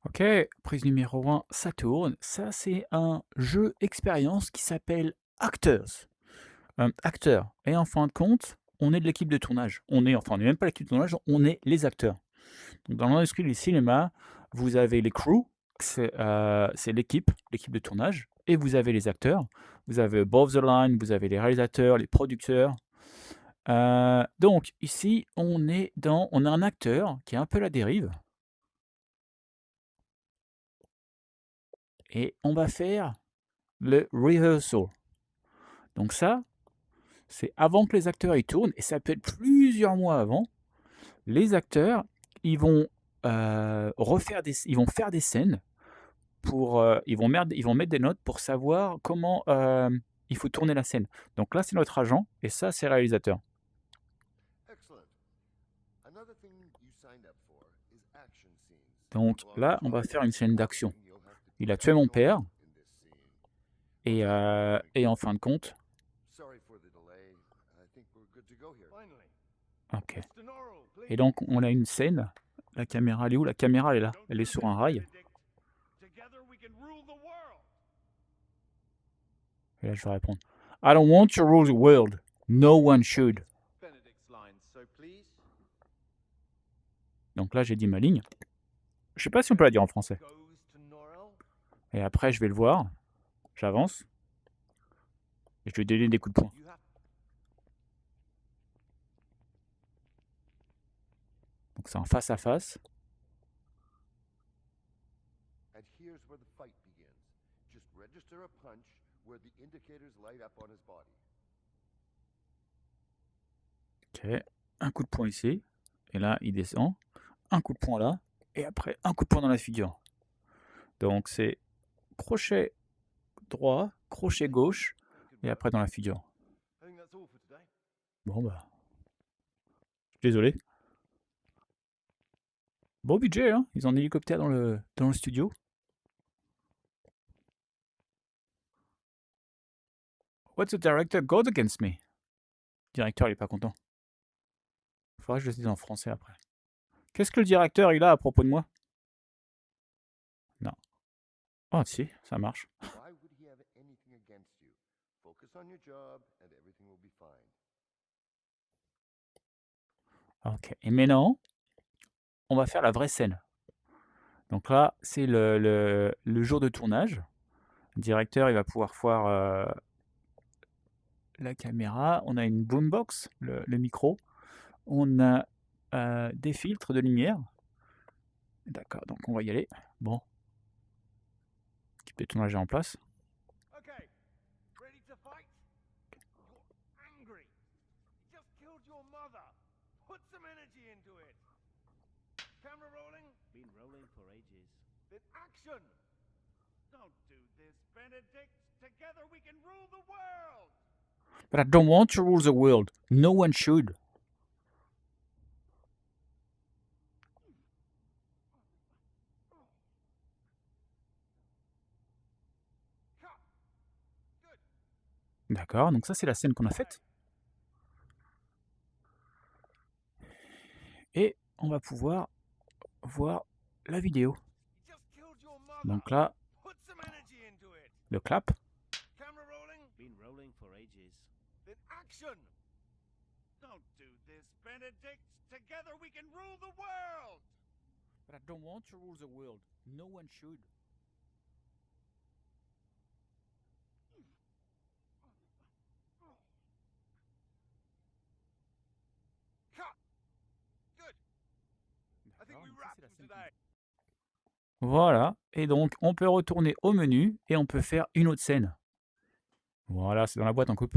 Ok, prise numéro 1, ça tourne. Ça, c'est un jeu expérience qui s'appelle Actors. Acteurs. Et en fin de compte, on est de l'équipe de tournage. On n'est même pas l'équipe de tournage, on est les acteurs. Donc, dans l'industrie du cinéma, vous avez les crews, c'est l'équipe de tournage, et vous avez les acteurs. Vous avez above the line, vous avez les réalisateurs, les producteurs. Donc ici, on a un acteur qui est un peu à la dérive, et on va faire le rehearsal. Donc ça, c'est avant que les acteurs y tournent, et ça peut être plusieurs mois avant. Les acteurs, ils vont ils vont faire des scènes ils vont mettre des notes pour savoir comment il faut tourner la scène. Donc là, c'est notre agent, et ça, c'est le réalisateur. Donc là, on va faire une scène d'action. Il a tué mon père, et en fin de compte, ok. Et donc, on a une scène. La caméra, elle est où? La caméra, elle est là. Elle est sur un rail. Et là, je vais répondre. I don't want to rule the world. No one should. Donc là, j'ai dit ma ligne. Je sais pas si on peut la dire en français. Et après, je vais le voir. J'avance. Et je vais lui donner des coups de poing. Donc c'est un face à face. Ok. Un coup de poing ici. Et là, il descend. Un coup de poing là. Et après, un coup de poing dans la figure. Donc c'est crochet droit, crochet gauche. Et après dans la figure. Bon bah. Désolé. Beau budget, hein. Ils ont un hélicoptère dans le studio. What's the director goes against me? Le directeur, il est pas content. Faudrait que je le dise en français après. Qu'est-ce que le directeur, il a à propos de moi? Non. Oh, si, ça marche. Ok. Et maintenant, on va faire la vraie scène. Donc là, c'est le jour de tournage. Le directeur, il va pouvoir voir la caméra. On a une boombox, le micro. On a des filtres de lumière. D'accord, donc on va y aller. Bon. Équipe de tournage est en place. But I don't want to rule the world. No one should. D'accord, donc ça c'est la scène qu'on a faite. Et on va pouvoir voir la vidéo. Donc là, le clap. But I don't want to rule the world. No one should. Voilà, et donc on peut retourner au menu et on peut faire une autre scène. Voilà, c'est dans la boîte en coupe.